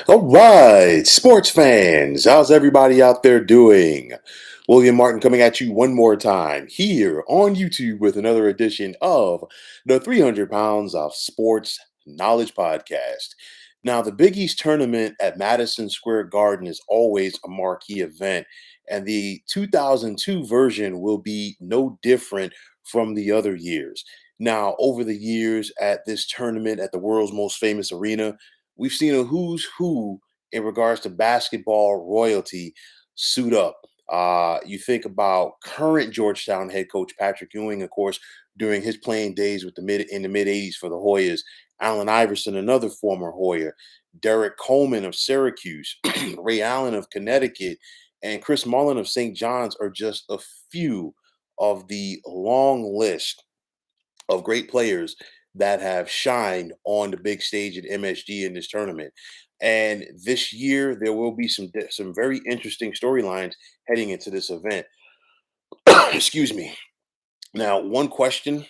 All right, sports fans, how's everybody out there doing? William Martin coming at you one more time here on YouTube with another edition of the 300 Pounds of Sports Knowledge Podcast. Now, the Big East tournament at Madison Square Garden is always a marquee event, and the 2002 version will be no different from the other years. Now, over the years at this tournament at the world's most famous arena, we've seen a who's who in regards to basketball royalty suit up. You think about current Georgetown head coach Patrick Ewing, of course, during his playing days with the mid '80s for the Hoyas. Allen Iverson, another former Hoya, Derek Coleman of Syracuse, Ray Allen of Connecticut, and Chris Mullin of St. John's are just a few of the long list of great players that have shined on the big stage at MSG in this tournament. And this year, there will be some very interesting storylines heading into this event. Excuse me. Now, one question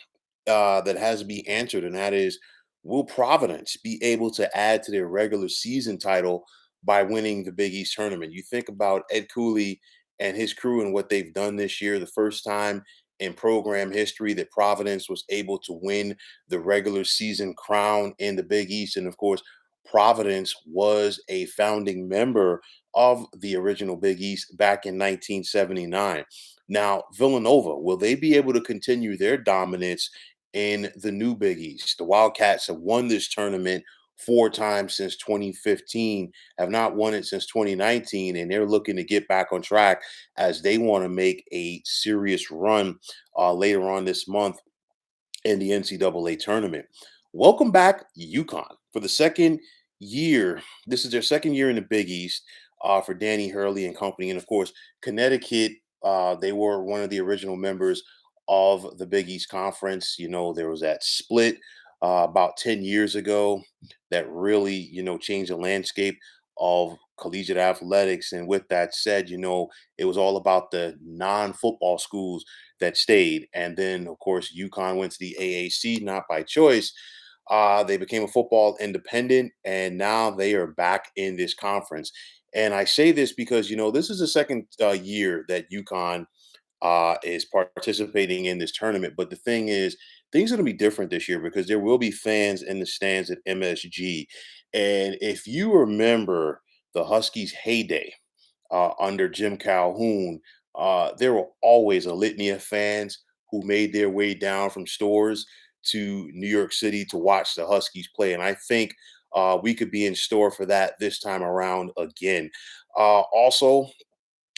that has to be answered, and that is, will Providence be able to add to their regular season title by winning the Big East tournament? You think about Ed Cooley and his crew and what they've done this year, the first time in program history that Providence was able to win the regular season crown in the Big East. And of course, Providence was a founding member of the original Big East back in 1979. Now, Villanova, will they be able to continue their dominance in the new Big East? The Wildcats have won this tournament four times since 2015, have not won it since 2019, and they're looking to get back on track as they want to make a serious run later on this month in the NCAA tournament. Welcome back, UConn, for the second year. This is their second year in the Big East for Danny Hurley and company. And of course, Connecticut, they were one of the original members of the Big East Conference. You know, there was that split about 10 years ago that really, changed the landscape of collegiate athletics. And with that said, it was all about the non football schools that stayed. And then, of course, UConn went to the AAC, not by choice. They became a football independent, and now they are back in this conference. And I say this because, this is the second year that UConn is participating in this tournament. But the thing is, things are going to be different this year because there will be fans in the stands at MSG. And if you remember the Huskies' heyday, under Jim Calhoun, there were always a litany of fans who made their way down from stores to New York City to watch the Huskies play. And I think we could be in store for that this time around again. Also,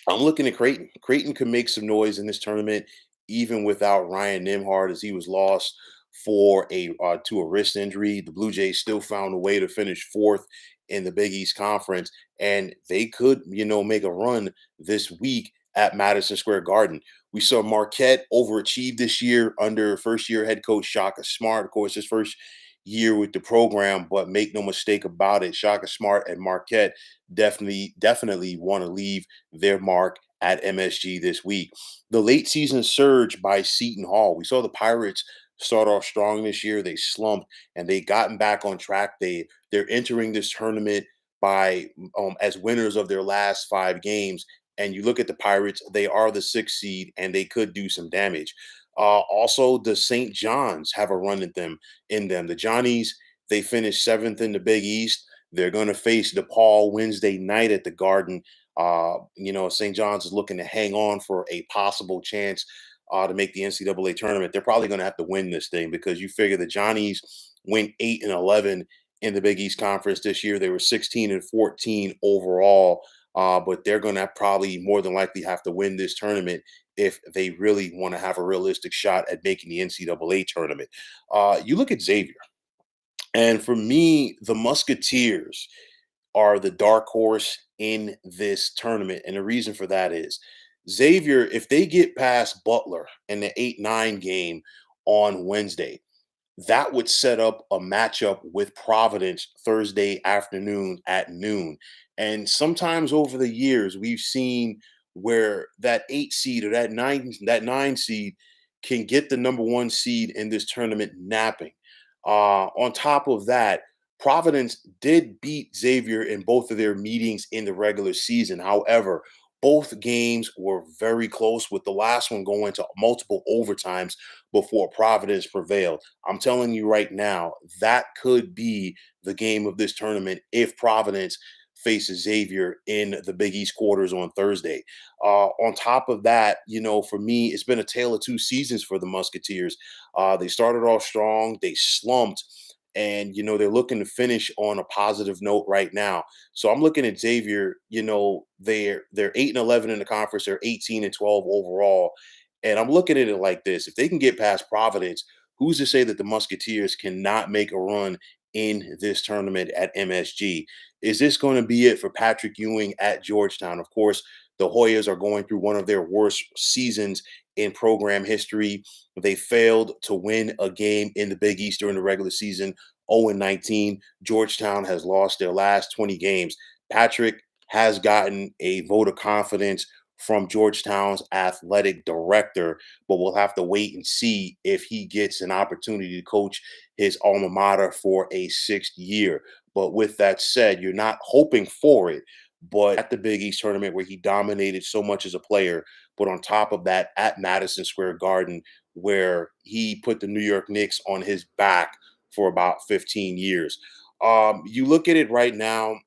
I'm looking at Creighton. Creighton could make some noise in this tournament, even without Ryan Nimhard, as he was lost for a to a wrist injury. The Blue Jays still found a way to finish fourth in the Big East Conference, and they could, make a run this week at Madison Square Garden. We saw Marquette overachieve this year under first-year head coach Shaka Smart. Of course, his first year with the program, but make no mistake about it, Shaka Smart and Marquette definitely want to leave their mark at MSG this week. The late season surge by Seton Hall. We saw the Pirates start off strong this year. They slumped and they gotten back on track. They're entering this tournament by as winners of their last five games. And you look at the Pirates, they are the sixth seed and they could do some damage. Also, the St. John's have a run at them in them. The Johnnies, they finished seventh in the Big East. They're going to face DePaul Wednesday night at the Garden. St. John's is looking to hang on for a possible chance to make the NCAA tournament. They're probably going to have to win this thing because you figure the Johnnies went 8-11 in the Big East Conference this year. They were 16-14 overall, but they're going to probably more than likely have to win this tournament if they really want to have a realistic shot at making the NCAA tournament. You look at Xavier, and for me, the Musketeers are the dark horse in this tournament. And the reason for that is Xavier, if they get past Butler in the 8-9 game on Wednesday, that would set up a matchup with Providence Thursday afternoon at noon. And sometimes over the years, we've seen where that 8 seed or that nine seed can get the number one seed in this tournament napping. On top of that, Providence did beat Xavier in both of their meetings in the regular season. However, both games were very close, with the last one going to multiple overtimes before Providence prevailed. I'm telling you right now, that could be the game of this tournament if Providence faces Xavier in the Big East quarters on Thursday. On top of that, for me, it's been a tale of two seasons for the Musketeers. They started off strong, they slumped, and they're looking to finish on a positive note right now. So I'm looking at Xavier. They're 8-11 in the conference. They're 18-12 overall, and I'm looking at it like this: if they can get past Providence, who's to say that the Musketeers cannot make a run in this tournament at MSG? Is this going to be it for Patrick Ewing at Georgetown? Of course, the Hoyas are going through one of their worst seasons in program history. They failed to win a game in the Big East during the regular season, 0-19. Georgetown has lost their last 20 games. Patrick has gotten a vote of confidence from Georgetown's athletic director, but we'll have to wait and see if he gets an opportunity to coach his alma mater for a sixth year. But with that said, you're not hoping for it. But at the Big East tournament where he dominated so much as a player, but on top of that, at Madison Square Garden, where he put the New York Knicks on his back for about 15 years. You look at it right now,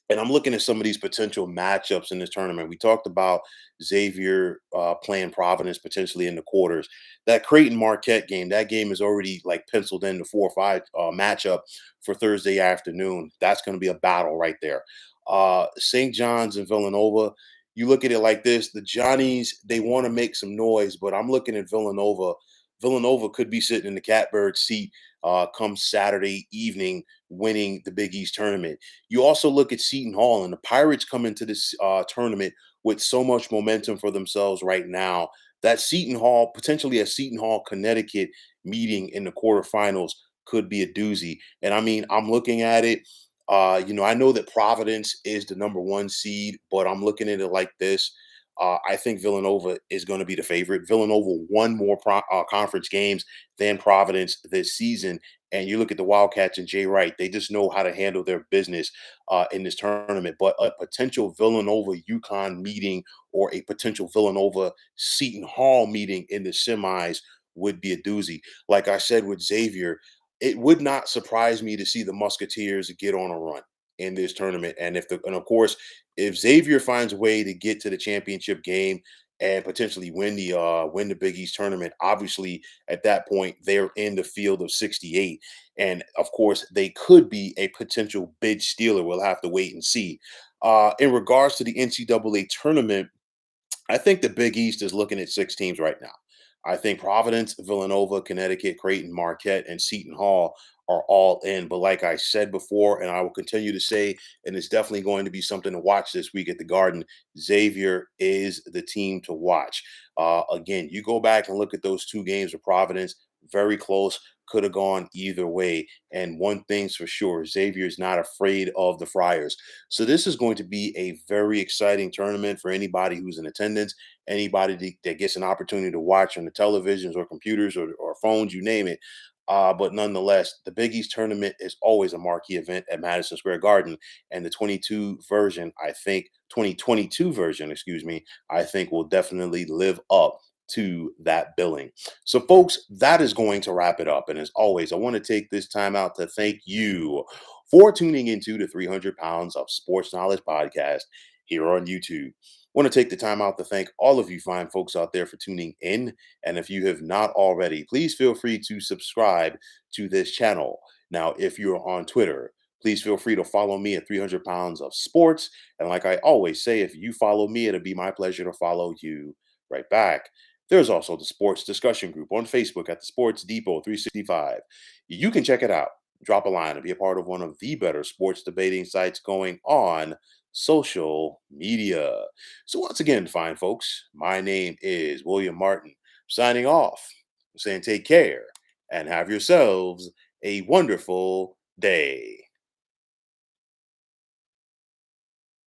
and I'm looking at some of these potential matchups in this tournament. We talked about Xavier playing Providence potentially in the quarters. That Creighton Marquette game, that game is already like penciled in the 4 or 5 matchup for Thursday afternoon. That's going to be a battle right there. St. John's and Villanova. You look at it like this: the Johnnies, they want to make some noise, but I'm looking at Villanova. Villanova could be sitting in the catbird seat come Saturday evening, winning the Big East tournament. You also look at Seton Hall, and the Pirates come into this tournament with so much momentum for themselves right now. That Seton Hall, potentially a Seton Hall, Connecticut meeting in the quarterfinals could be a doozy. And I mean, I'm looking at it. I know that Providence is the number one seed, but I'm looking at it like this. I think Villanova is going to be the favorite. Villanova won more conference games than Providence this season. And you look at the Wildcats and Jay Wright, they just know how to handle their business in this tournament. But a potential Villanova UConn meeting or a potential Villanova Seton Hall meeting in the semis would be a doozy. Like I said with Xavier, it would not surprise me to see the Musketeers get on a run in this tournament. And of course, if Xavier finds a way to get to the championship game and potentially win the Big East tournament, obviously at that point they're in the field of 68, and of course they could be a potential bid stealer. We'll have to wait and see. In regards to the NCAA tournament, I think the Big East is looking at 6 teams right now. I think Providence, Villanova, Connecticut, Creighton, Marquette, and Seton Hall are all in. But like I said before, and I will continue to say, and it's definitely going to be something to watch this week at the Garden, Xavier is the team to watch. Again, you go back and look at those 2 games of Providence, very close, could have gone either way. And one thing's for sure, Xavier is not afraid of the Friars. So this is going to be a very exciting tournament for anybody who's in attendance, anybody that gets an opportunity to watch on the televisions or computers or phones, you name it. But nonetheless, the Big East tournament is always a marquee event at Madison Square Garden, and the 2022 version, excuse me, I think will definitely live up to that billing. So, folks, that is going to wrap it up. And as always, I want to take this time out to thank you for tuning into the 300 Pounds of Sports Knowledge podcast here on YouTube. Want to take the time out to thank all of you fine folks out there for tuning in. And if you have not already, please feel free to subscribe to this channel. Now, if you're on Twitter, please feel free to follow me at 300 Pounds of Sports. And like I always say, if you follow me, it'll be my pleasure to follow you right back. There's also the sports discussion group on Facebook at the Sports Depot 365. You can check it out, drop a line, and be a part of one of the better sports debating sites going on social media. So once again, fine folks, my name is William Martin, signing off, saying take care and have yourselves a wonderful day.